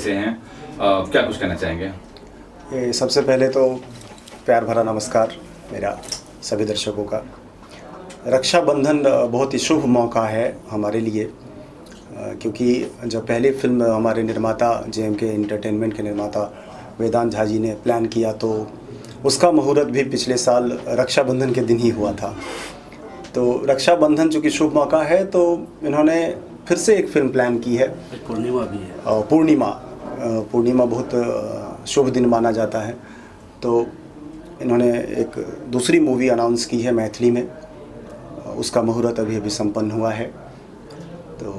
कैसे हैं, क्या कुछ कहना चाहेंगे? सबसे पहले तो प्यार भरा नमस्कार मेरा सभी दर्शकों का। रक्षाबंधन बहुत ही शुभ मौका है हमारे लिए, क्योंकि जब पहली फिल्म हमारे निर्माता JMK एंटरटेनमेंट के निर्माता वेदांत झा जी ने प्लान किया तो उसका मुहूर्त भी पिछले साल रक्षाबंधन के दिन ही हुआ था। तो रक्षाबंधन चूँकि शुभ मौका है तो इन्होंने फिर से एक फिल्म प्लान की है। पूर्णिमा भी है। और पूर्णिमा बहुत शुभ दिन माना जाता है, तो इन्होंने एक दूसरी मूवी अनाउंस की है मैथिली में। उसका मुहूर्त अभी संपन्न हुआ है। तो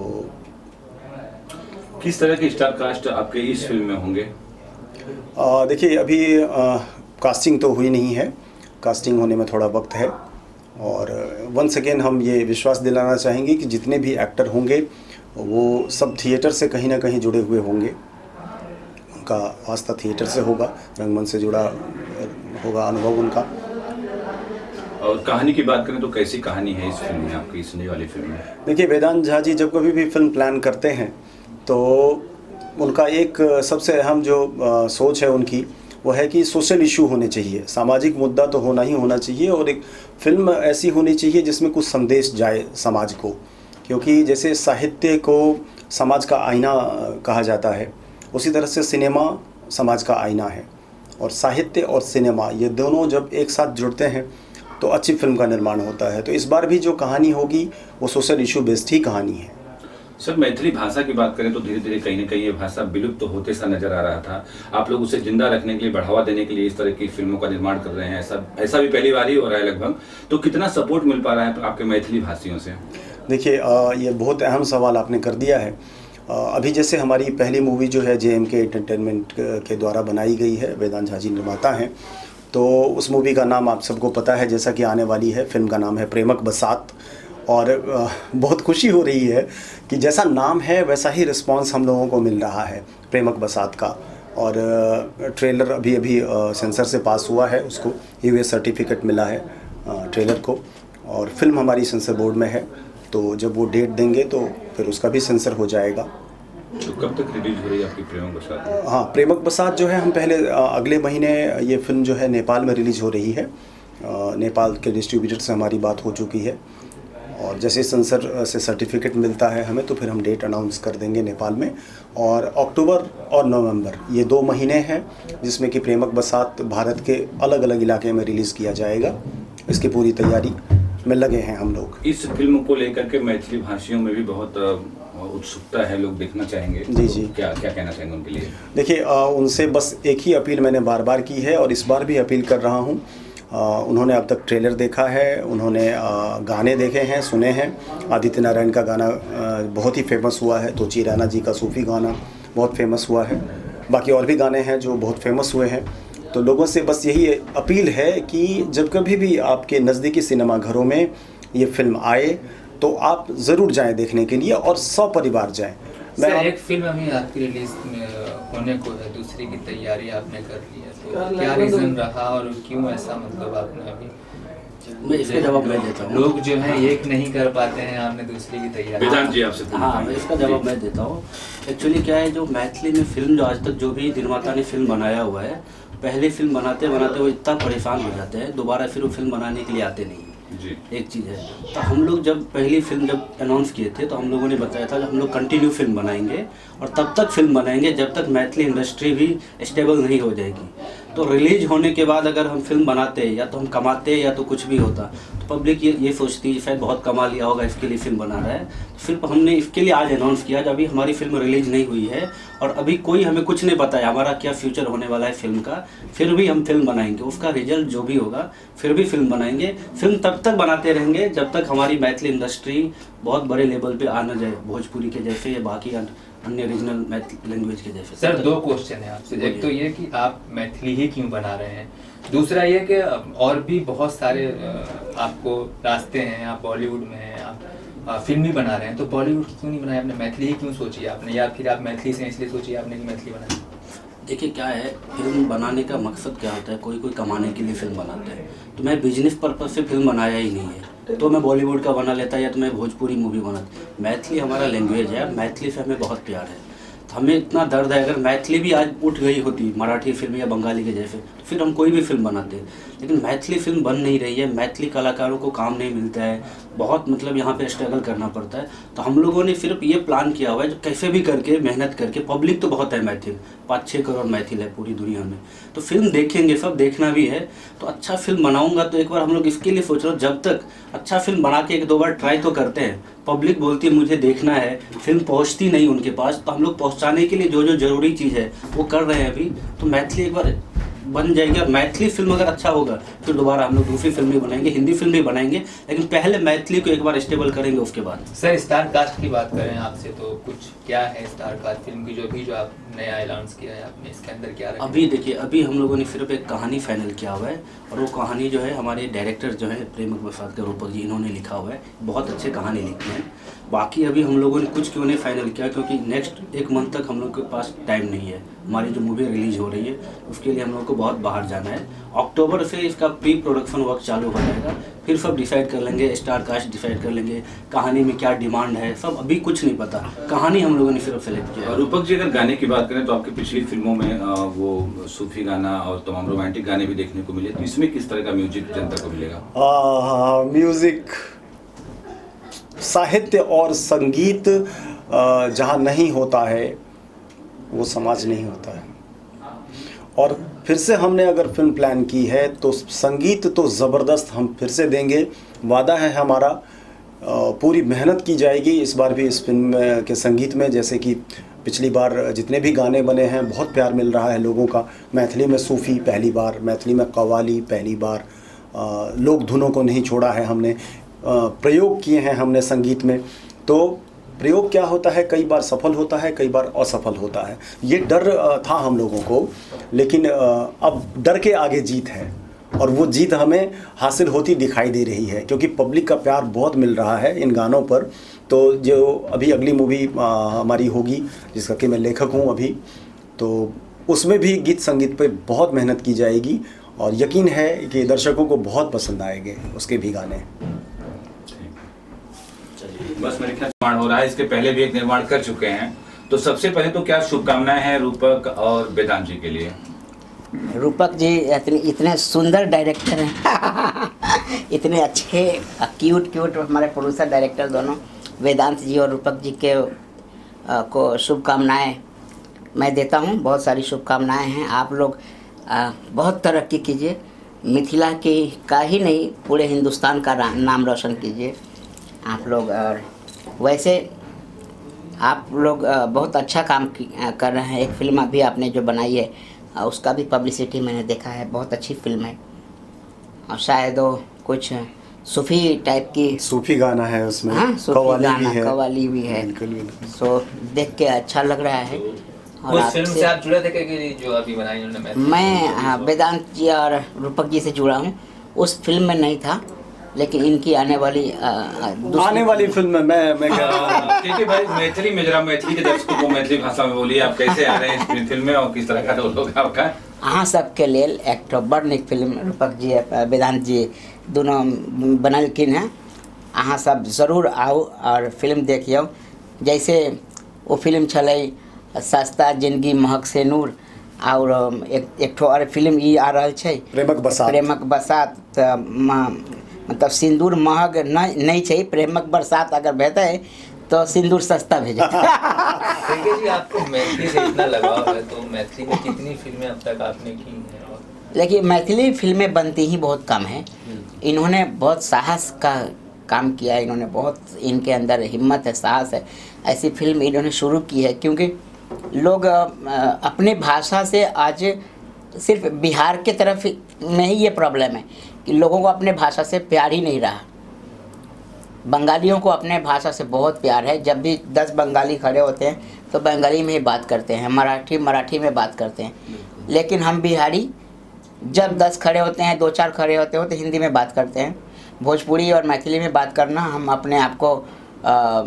किस तरह के स्टार कास्ट आपके इस फिल्म में होंगे? देखिए, अभी कास्टिंग तो हुई नहीं है, कास्टिंग होने में थोड़ा वक्त है। और वंस अगेन हम ये विश्वास दिलाना चाहेंगे कि जितने भी एक्टर होंगे वो सब थिएटर से कहीं ना कहीं जुड़े हुए होंगे। उनका वास्ता थिएटर से होगा, रंगमंच से जुड़ा होगा अनुभव उनका। और कहानी की बात करें तो कैसी कहानी है इस फिल्म में, आपकी इस नई वाली फिल्म में? देखिए, वेदांत झा जी जब कभी भी फिल्म प्लान करते हैं तो उनका एक सबसे अहम जो सोच है उनकी, वो है कि सोशल इशू होने चाहिए, सामाजिक मुद्दा तो होना ही होना चाहिए। और एक फिल्म ऐसी होनी चाहिए जिसमें कुछ संदेश जाए समाज को, क्योंकि जैसे साहित्य को समाज का आईना कहा जाता है, उसी तरह से सिनेमा समाज का आईना है। और साहित्य और सिनेमा ये दोनों जब एक साथ जुड़ते हैं तो अच्छी फिल्म का निर्माण होता है। तो इस बार भी जो कहानी होगी वो सोशल इशू बेस्ड ही कहानी है। सर, मैथिली भाषा की बात करें तो धीरे धीरे कहीं ना कहीं ये भाषा विलुप्त तो होते सा नजर आ रहा था। आप लोग उसे जिंदा रखने के लिए, बढ़ावा देने के लिए इस तरह की फिल्मों का निर्माण कर रहे हैं। ऐसा भी पहली बार ही हो रहा है लगभग। तो कितना सपोर्ट मिल पा रहा है आपके मैथिली भाषियों से? देखिए, ये बहुत अहम सवाल आपने कर दिया है। अभी जैसे हमारी पहली मूवी जो है JMK एंटरटेनमेंट के द्वारा बनाई गई है, वेदांत झा जी निर्माता हैं, तो उस मूवी का नाम आप सबको पता है जैसा कि आने वाली है। फिल्म का नाम है प्रेमक बसात। और बहुत खुशी हो रही है कि जैसा नाम है वैसा ही रिस्पांस हम लोगों को मिल रहा है प्रेमक बसात का। और ट्रेलर अभी सेंसर से पास हुआ है, उसको US सर्टिफिकेट मिला है ट्रेलर को। और फिल्म हमारी सेंसर बोर्ड में है, तो जब वो डेट देंगे तो फिर उसका भी सेंसर हो जाएगा। तो कब तक रिलीज हो रही है आपकी प्रेमक बसात? हाँ, प्रेमक बसात जो है हम पहले अगले महीने ये फिल्म जो है नेपाल में रिलीज़ हो रही है। नेपाल के डिस्ट्रीब्यूटर से हमारी बात हो चुकी है, और जैसे सेंसर से सर्टिफिकेट मिलता है हमें तो फिर हम डेट अनाउंस कर देंगे नेपाल में। और अक्टूबर और नवंबर ये 2 महीने हैं जिसमें कि प्रेमक बसात भारत के अलग अलग इलाके में रिलीज़ किया जाएगा। इसकी पूरी तैयारी में लगे हैं हम लोग। इस फिल्म को लेकर के मैथिली भाषियों में भी बहुत उत्सुकता है, लोग देखना चाहेंगे। जी जी। क्या कहना चाहेंगे उनके लिए? देखिए, उनसे बस एक ही अपील मैंने बार बार की है और इस बार भी अपील कर रहा हूँ। उन्होंने अब तक ट्रेलर देखा है, उन्होंने गाने देखे हैं, सुने हैं। आदित्य नारायण का गाना बहुत ही फेमस हुआ है, तोची राणा जी का सूफी गाना बहुत फेमस हुआ है। बाकी और भी गाने हैं जो बहुत फेमस हुए हैं। तो लोगों से बस यही अपील है कि जब कभी भी आपके नज़दीकी सिनेमा घरों में ये फिल्म आए तो आप ज़रूर जाएं देखने के लिए, और सपरिवार जाएं। एक फिल्म अभी आपकी रिलीज होने को है, दूसरी की तैयारी आपने कर ली है, तो क्या रीज़न रहा और क्यों ऐसा, मतलब आपने अभी? मैं इसका जवाब मैं देता हूँ। लोग जो है एक नहीं कर पाते हैं, आपने दूसरी की तैयारी। वेदांत जी आपसे। हाँ, मैं इसका जवाब मैं देता हूँ। एक्चुअली क्या है, जो मैथिली में फिल्म जो आज तक जो भी निर्माता ने फिल्म बनाया हुआ है, पहले फिल्म बनाते बनाते वो इतना परेशान हो जाते हैं, दोबारा फिर वो फिल्म बनाने के लिए आते नहीं जी। एक चीज़ है। तो हम लोग जब पहली फिल्म जब अनाउंस किए थे तो हम लोगों ने बताया था कि हम लोग कंटिन्यू फिल्म बनाएंगे और तब तक फिल्म बनाएंगे जब तक मैथिली इंडस्ट्री भी स्टेबल नहीं हो जाएगी। तो रिलीज होने के बाद अगर हम फिल्म बनाते या तो हम कमाते या तो कुछ भी होता, तो पब्लिक ये सोचती है शायद बहुत कमा लिया होगा इसके लिए फिल्म बना रहा है। तो फिर हमने इसके लिए आज अनाउंस किया, जब अभी हमारी फिल्म रिलीज नहीं हुई है और अभी कोई हमें कुछ नहीं पता है हमारा क्या फ्यूचर होने वाला है फिल्म का, फिर भी हम फिल्म बनाएंगे। उसका रिजल्ट जो भी होगा फिर भी फिल्म बनाएंगे। फिल्म तब तक बनाते रहेंगे जब तक हमारी मैथिली इंडस्ट्री बहुत बड़े लेवल पे आ न जाए, भोजपुरी के जैसे या बाकी अन्य रीजनल लैंग्वेज के जैसे। सर, 2 क्वेश्चन है आपसे। एक तो ये कि आप मैथिली ही क्यों बना रहे हैं, दूसरा ये कि और भी बहुत सारे आपको रास्ते हैं, आप बॉलीवुड में हैं, आप फिल्म भी बना रहे हैं, तो बॉलीवुड क्यों नहीं बनाया आपने, मैथिली ही क्यों सोची आपने, या फिर आप मैथिली से इसलिए सोचिए आपने कि मैथिली बनाई? देखिए क्या है, फिल्म बनाने का मकसद क्या होता है, कोई कमाने के लिए फिल्म बनाता है। तो मैं बिजनेस पर्पज से फिल्म बनाया ही नहीं है, तो मैं बॉलीवुड का बना लेता या तो मैं भोजपुरी मूवी बनाता। मैथिली हमारा लैंग्वेज है, मैथिली से हमें बहुत प्यार है। हमें इतना दर्द है, अगर मैथिली भी आज उठ गई होती मराठी फिल्म या बंगाली के जैसे, तो फिर हम कोई भी फिल्म बनाते, लेकिन मैथिली फिल्म बन नहीं रही है। मैथिली कलाकारों को काम नहीं मिलता है, बहुत मतलब यहाँ पे स्ट्रगल करना पड़ता है। तो हम लोगों ने सिर्फ ये प्लान किया हुआ है जो कैसे भी करके मेहनत करके, पब्लिक तो बहुत है मैथिल, 5-6 करोड़ मैथिल है पूरी दुनिया में, तो फिल्म देखेंगे, सब देखना भी है। तो अच्छा फिल्म बनाऊंगा तो एक बार हम लोग इसके लिए सोच रहे हो, जब तक अच्छा फिल्म बना के 1-2 बार ट्राई तो करते हैं, पब्लिक बोलती है मुझे देखना है, फिल्म पहुंचती नहीं उनके पास, तो हम लोग पहुंचाने के लिए जो जो जरूरी चीज़ है वो कर रहे हैं अभी। तो मैथिली एक बार बन जाएगी, और मैथिली फिल्म अगर अच्छा होगा फिर दोबारा हम लोग दूसरी फिल्म भी बनाएंगे, हिंदी फिल्म भी बनाएंगे, लेकिन पहले मैथिली को एक बार स्टेबल करेंगे उसके बाद। सर स्टार कास्ट की बात करें आपसे, तो कुछ क्या है स्टार कास्ट फिल्म की जो आप नया ऐलान किया है आपने, इसके अंदर क्या रखा? अभी देखिए, अभी हम लोगों ने सिर्फ एक कहानी फाइनल किया हुआ है, और वो कहानी जो है हमारे डायरेक्टर जो है प्रेमक बसात के रूपक जी, इन्होंने लिखा हुआ है, बहुत अच्छे कहानी लिखते हैं। बाकी अभी हम लोगों ने कुछ क्यों नहीं फाइनल किया, क्योंकि नेक्स्ट 1 मंथ तक हम लोग के पास टाइम नहीं है। हमारी जो मूवी रिलीज हो रही है उसके लिए हम लोग को बहुत बाहर जाना है। अक्टूबर से इसका प्री प्रोडक्शन वर्क चालू हो जाएगा, फिर सब डिसाइड कर लेंगे, स्टार कास्ट डिसाइड कर लेंगे, कहानी में क्या डिमांड है, सब अभी कुछ नहीं पता, कहानी हम लोगों ने सिर्फ सेलेक्ट किया है। रूपक जी, अगर गाने की बात करें तो आपकी पिछली फिल्मों में वो सूफी गाना और तमाम रोमांटिक गाने भी देखने को मिले, तो इसमें किस तरह का म्यूजिक जनता को मिलेगा? म्यूज़िक, साहित्य और संगीत जहाँ नहीं होता है वो समाज नहीं होता है। और फिर से हमने अगर फिल्म प्लान की है तो संगीत तो ज़बरदस्त हम फिर से देंगे, वादा है हमारा। पूरी मेहनत की जाएगी इस बार भी इस फिल्म के संगीत में, जैसे कि पिछली बार जितने भी गाने बने हैं बहुत प्यार मिल रहा है लोगों का। मैथिली में सूफ़ी पहली बार, मैथिली में कव्वाली पहली बार, लोक धुनों को नहीं छोड़ा है हमने, प्रयोग किए हैं हमने संगीत में। तो प्रयोग क्या होता है, कई बार सफल होता है, कई बार असफल होता है, ये डर था हम लोगों को, लेकिन अब डर के आगे जीत है, और वो जीत हमें हासिल होती दिखाई दे रही है, क्योंकि पब्लिक का प्यार बहुत मिल रहा है इन गानों पर। तो जो अभी अगली मूवी हमारी होगी जिसका कि मैं लेखक हूँ अभी, तो उसमें भी गीत संगीत पे बहुत मेहनत की जाएगी, और यकीन है कि दर्शकों को बहुत पसंद आएंगे उसके भी गाने। बस मेरे ख्याल निर्माण हो रहा है, इसके पहले भी एक निर्माण कर चुके हैं, तो सबसे पहले तो क्या शुभकामनाएं हैं रूपक और वेदांत जी के लिए? रूपक जी इतने सुंदर डायरेक्टर हैं इतने अच्छे क्यूट हमारे प्रोड्यूसर डायरेक्टर दोनों, वेदांत जी और रूपक जी के को शुभकामनाएं मैं देता हूं। बहुत सारी शुभकामनाएं हैं। आप लोग बहुत तरक्की कीजिए, मिथिला की का ही नहीं पूरे हिंदुस्तान का नाम रोशन कीजिए आप लोग। और वैसे आप लोग बहुत अच्छा काम कर रहे हैं। एक फिल्म अभी आपने जो बनाई है उसका भी पब्लिसिटी मैंने देखा है, बहुत अच्छी फिल्म है, और शायद वो कुछ सूफी टाइप की, सूफी गाना है उसमें, हाँ, कव्वाली भी है। बिल्कुल। सो देख के अच्छा लग रहा है। और उस फिल्म से आप जुड़े थे कि जो अभी बनाई उन्होंने? मैं हाँ, वेदांत जी और रूपक जी से जुड़ा हूँ। उस फिल्म में नहीं था, लेकिन इनकी आने वाली फिल्म में मैं कह रहा हूँ, क्योंकि भाई मैथिली में जरा मैथिली के दर्शकों को मैथिली भाषा में बोलिए, आप कैसे आ रहे हैं इस फिल्म में और किस तरह का रोल होगा आपका? अहाँ सबके लेल एक बड़ नीक फिल्म रूपक जी वेदांत जी दोनों बनलखिन हैं। अहाँ सब जरूर आउ और फिल्म देखियो। जैसे वो फिल्म छलै सस्ता जिंदगी महक से नूर, और एक ठो और फिल्म ई आ रहा है प्रेमक बसात, मतलब सिंदूर महग नहीं चाहिए, प्रेमक बरसात अगर भेजता है तो सिंदूर सस्ता भेजा। देखिए जी, आपको मैथिली से इतना लगाव है, तो मैथिली में कितनी फिल्में अब तक आपने की हैं? देखिए, मैथिली फिल्में बनती ही बहुत कम है। इन्होंने बहुत साहस का काम किया है, इन्होंने बहुत, इनके अंदर हिम्मत है, साहस है। ऐसी फिल्म इन्होंने शुरू की है क्योंकि लोग अपने भाषा से आज सिर्फ बिहार के तरफ में ही ये प्रॉब्लम है कि लोगों को अपने भाषा से प्यार ही नहीं रहा। बंगालियों को अपने भाषा से बहुत प्यार है। जब भी 10 बंगाली खड़े होते हैं तो बंगाली में ही बात करते हैं, मराठी में बात करते हैं। लेकिन हम बिहारी जब 10 खड़े होते हैं, 2-4 खड़े होते हो तो हिंदी में बात करते हैं। भोजपुरी और मैथिली में बात करना हम अपने आप को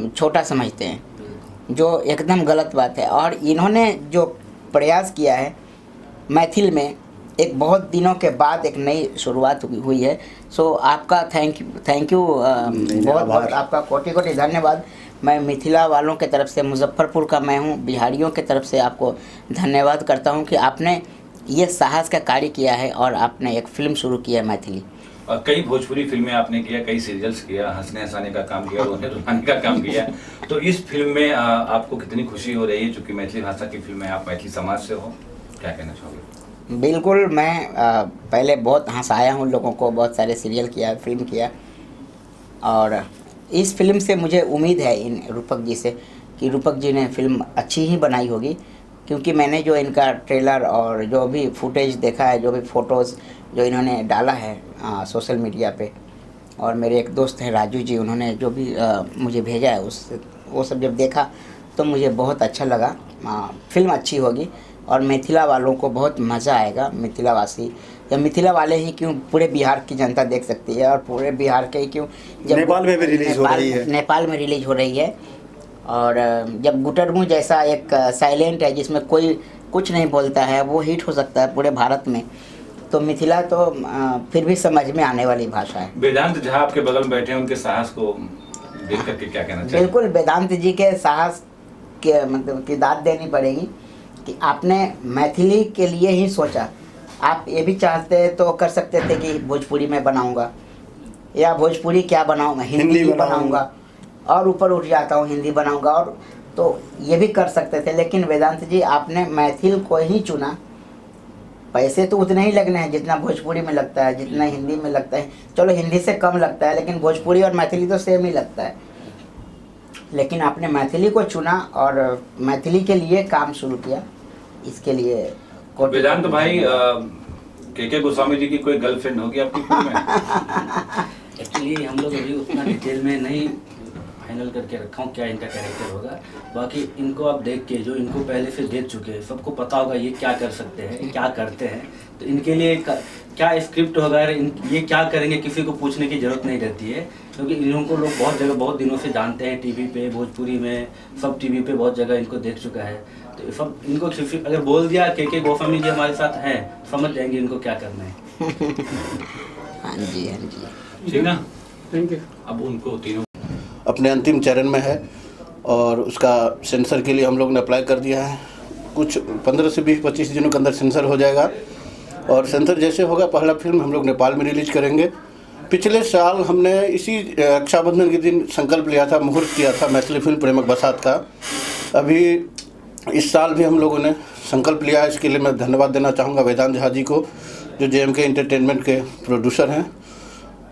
छोटा समझते हैं, जो एकदम गलत बात है। और इन्होंने जो प्रयास किया है मैथिल में, एक बहुत दिनों के बाद एक नई शुरुआत हुई है। सो आपका थैंक यू बहुत आपका कोटि धन्यवाद। मैं मिथिला वालों के तरफ से, मुजफ्फरपुर का मैं हूँ, बिहारियों के तरफ से आपको धन्यवाद करता हूँ कि आपने ये साहस का कार्य किया है और आपने एक फिल्म शुरू की है मैथिली। और कई भोजपुरी फिल्में आपने किया, कई सीरियल्स किया, हंसने हंसाने का काम किया, रोने रुलाने का काम किया। तो इस फिल्म में आपको कितनी खुशी हो रही है, चूँकि मैथिली भाषा की फिल्म है, आप मैथिली समाज से हो, क्या कहना चाहोगे? बिल्कुल, मैं पहले बहुत हंसाया हूँ लोगों को, बहुत सारे सीरियल किया, फिल्म किया, और इस फिल्म से मुझे उम्मीद है इन रूपक जी से कि रूपक जी ने फिल्म अच्छी ही बनाई होगी, क्योंकि मैंने जो इनका ट्रेलर और जो भी फुटेज देखा है, जो भी फ़ोटोज़ जो इन्होंने डाला है सोशल मीडिया पे, और मेरे एक दोस्त हैं राजू जी, उन्होंने जो भी मुझे भेजा है वो सब जब देखा तो मुझे बहुत अच्छा लगा। फिल्म अच्छी होगी और मिथिला वालों को बहुत मज़ा आएगा। मिथिलावासी या मिथिला वाले ही क्यों, पूरे बिहार की जनता देख सकती है, और पूरे बिहार के ही क्यों, जब नेपाल में भी रिलीज़ हो रही है। नेपाल में रिलीज हो रही है। और जब गुटरमू जैसा एक साइलेंट है जिसमें कोई कुछ नहीं बोलता है, वो हिट हो सकता है पूरे भारत में, तो मिथिला तो फिर भी समझ में आने वाली भाषा है। वेदांत झा आपके बगल में बैठे हैं, उनके साहस को देख करके क्या कहना चाहिए? बिल्कुल, वेदांत जी के साहस के मतलब की दाद देनी पड़ेगी कि आपने मैथिली के लिए ही सोचा। आप ये भी चाहते तो कर सकते थे कि भोजपुरी में बनाऊंगा, या भोजपुरी क्या बनाऊंगा, हिंदी बनाऊंगा, और ऊपर उठ जाता हूँ हिंदी बनाऊंगा, और तो ये भी कर सकते थे। लेकिन वेदांत जी आपने मैथिल को ही चुना। पैसे तो उतने ही लगने हैं जितना भोजपुरी में लगता है, जितना हिंदी में लगता है। चलो हिंदी से कम लगता है, लेकिन भोजपुरी और मैथिली तो सेम ही लगता है। लेकिन आपने मैथिली को चुना और मैथिली के लिए काम शुरू किया। इसके लिए वेदांत भाई, के गोस्वामी जी की कोई गर्लफ्रेंड होगी आपकी फिल्म में? एक्चुअली हम लोग अभी उतना डिटेल में नहीं फाइनल करके रखा हूँ क्या इनका कैरेक्टर होगा। बाकी इनको आप देख के, जो इनको पहले से देख चुके हैं, सबको पता होगा ये क्या कर सकते हैं, क्या करते हैं। तो इनके लिए क्या स्क्रिप्ट होगा, ये क्या करेंगे, किसी को पूछने की ज़रूरत नहीं रहती है, क्योंकि इनको लोग बहुत जगह बहुत दिनों से जानते हैं। टीवी पे, भोजपुरी में, सब टीवी पे बहुत जगह इनको देख चुका है। तो सब इनको अगर बोल दिया के गोस्वामी जी हमारे साथ हैं, समझ जाएंगे इनको क्या करना है। हाँ जी, हाँ जी, ठीक ना, थैंक यू। अब उनको तीनों अपने अंतिम चरण में है और उसका सेंसर के लिए हम लोग ने अप्लाई कर दिया है। कुछ 15 से 20-25 दिनों के अंदर सेंसर हो जाएगा, और सेंसर जैसे होगा पहला फिल्म हम लोग नेपाल में रिलीज करेंगे। पिछले साल हमने इसी रक्षाबंधन के दिन संकल्प लिया था, मुहूर्त किया था मैथिली फिल्म प्रेमक बसात का। अभी इस साल भी हम लोगों ने संकल्प लिया है। इसके लिए मैं धन्यवाद देना चाहूँगा वेदांत झा जी को, जो JMK एंटरटेनमेंट के प्रोड्यूसर हैं।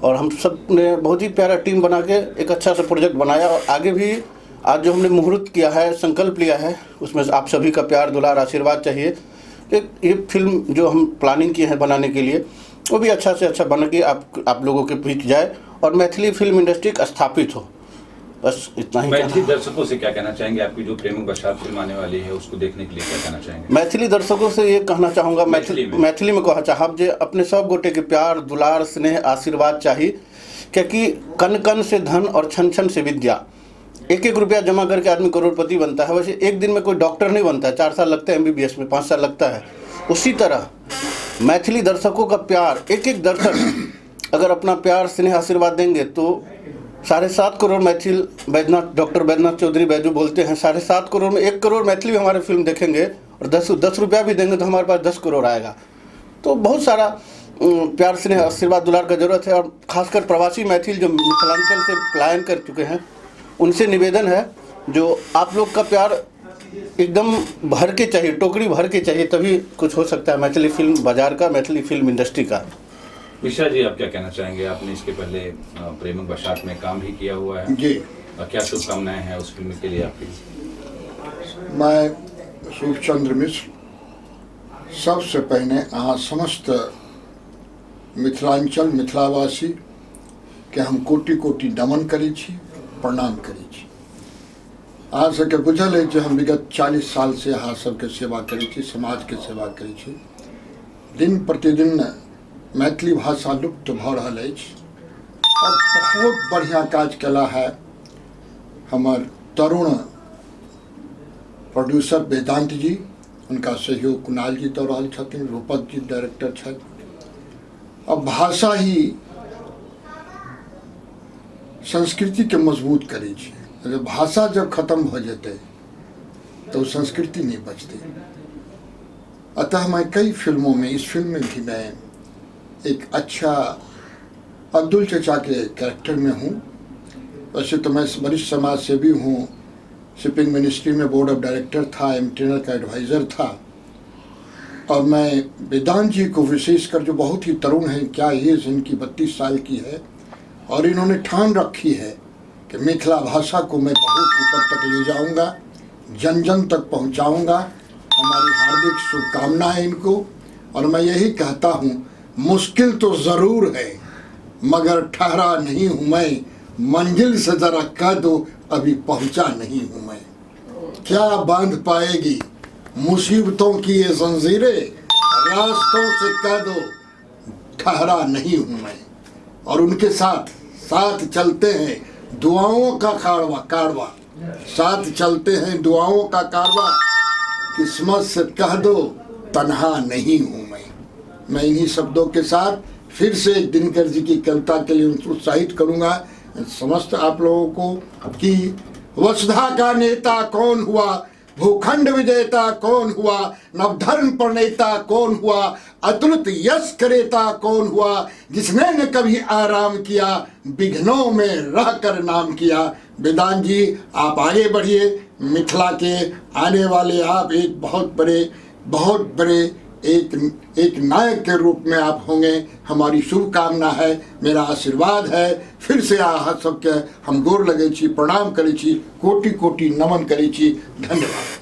और हम सब ने बहुत ही प्यारा टीम बना के एक अच्छा सा प्रोजेक्ट बनाया, और आगे भी आज जो हमने मुहूर्त किया है, संकल्प लिया है, उसमें आप सभी का प्यार, दुलार, आशीर्वाद चाहिए कि ये फिल्म जो हम प्लानिंग किए हैं बनाने के लिए, वो भी अच्छा से अच्छा बन के आप लोगों के बीच जाए और मैथिली फिल्म इंडस्ट्री स्थापित हो। बस इतना ही। मैथिली दर्शकों से क्या कहना चाहेंगे? आपकी जो प्रेमक बसात फिल्म आने वाली है, उसको देखने के लिए क्या कहना चाहेंगे? मैथिली दर्शकों से ये कहना चाहूँगा, मैथिली में कहा चाहब जे अपने सब गोटे के प्यार, दुलार, स्नेह, आशीर्वाद चाहिए, क्योंकि कन कन से धन और छन छन से विद्या। 1-1 रुपया जमा करके आदमी करोड़पति बनता है। वैसे एक दिन में कोई डॉक्टर नहीं बनता है, 4 साल लगते हैं MBBS में, 5 साल लगता है। उसी तरह मैथिली दर्शकों का प्यार, एक दर्शक अगर अपना प्यार, स्नेह, आशीर्वाद देंगे तो 7.5 करोड़ मैथिल बैद्यनाथ, डॉक्टर बैद्यनाथ चौधरी बैजू बोलते हैं, 7.5 करोड़ में 1 करोड़ मैथिली हमारे फिल्म देखेंगे, और 10 रुपया भी देंगे तो हमारे पास 10 करोड़ आएगा। तो बहुत सारा प्यार, स्नेह, आशीर्वाद, दुलार का जरूरत है। और खासकर प्रवासी मैथिल जो मिथिलांचल से पलायन कर चुके हैं, उनसे निवेदन है, जो आप लोग का प्यार एकदम भर के चाहिए, टोकरी भर के चाहिए, तभी कुछ हो सकता है मैथिली फिल्म बाजार का, मैथिली फिल्म इंडस्ट्री का। विशा जी, आप क्या कहना चाहेंगे? आपने इसके पहले प्रेमक बसात में काम भी किया हुआ है जी। और क्या शुभकामनाएं हैं उस फिल्म के लिए आपकी? मैं सूर्यचंद्र मिश्र सबसे पहले अहाँ समस्त मिथिलांचल मिथिलावासी के हम कोटि कोटि नमन करै छी, प्रणाम करै छी। अहाँ सबके बुझल है जे हम विगत 40 साल से अहाँ सबके सेवा करै छी, समाज के सेवा करै छी। दिन प्रतिदिन मैथिली भाषा लुप्त भऽ रहल अछि, और बहुत बढ़िया काज केला है हमर तरुण प्रोड्यूसर वेदांत जी, उनका सहयोग कुणाल जी दऽ रहल छथिन, रूपक जी डायरेक्टर छथि। अब भाषा ही संस्कृति के मजबूत करै छै। जब भाषा जब खत्म हो जाते तो संस्कृति नहीं बचती। अतः मैं कई फिल्मों में, इस फिल्म में भी मैं एक अच्छा अब्दुल चचा के कैरेक्टर में हूँ। वैसे तो मैं वरिष्ठ समाज सेवी हूँ, शिपिंग मिनिस्ट्री में बोर्ड ऑफ डायरेक्टर था, एमटीएनएल का एडवाइज़र था। और मैं वेदांत जी को विशेषकर, जो बहुत ही तरुण हैं, क्या एज इनकी 32 साल की है, और इन्होंने ठान रखी है कि मिथिला भाषा को मैं बहुत ऊपर तक ले जाऊंगा, जन जन तक पहुंचाऊंगा। हमारी हार्दिक शुभकामनाएं इनको। और मैं यही कहता हूं, मुश्किल तो ज़रूर है मगर ठहरा नहीं हूं मैं, मंजिल से ज़रा कह दो अभी पहुंचा नहीं हूं मैं। क्या बांध पाएगी मुसीबतों की ये जंजीरें, रास्तों से कह दो ठहरा नहीं हूं मैं। और उनके साथ साथ चलते हैं दुआओं का कारवा, साथ चलते हैं दुआओं का कारवा, किस्मत से कह दो तन्हा नहीं हूं मैं इन्हीं शब्दों के साथ फिर से दिनकर जी की कविता के लिए उत्साहित करूंगा समस्त आप लोगों को कि वसुधा का नेता कौन हुआ, भूखंड विजेता कौन हुआ, नवधर्म प्रणेता कौन हुआ, अतुलित यश करेता कौन हुआ, जिसने न कभी आराम किया, विघ्नों में रह कर नाम किया। वेदांत जी आप आगे बढ़िए, मिथिला के आने वाले आप एक बहुत बड़े एक नायक के रूप में आप होंगे। हमारी शुभकामना है, मेरा आशीर्वाद है। फिर से आ सबके हम गोर लगे छी, प्रणाम करे छी, कोटि कोटि नमन करे छी। धन्यवाद।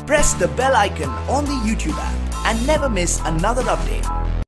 Press the bell icon on the YouTube app and never miss another update.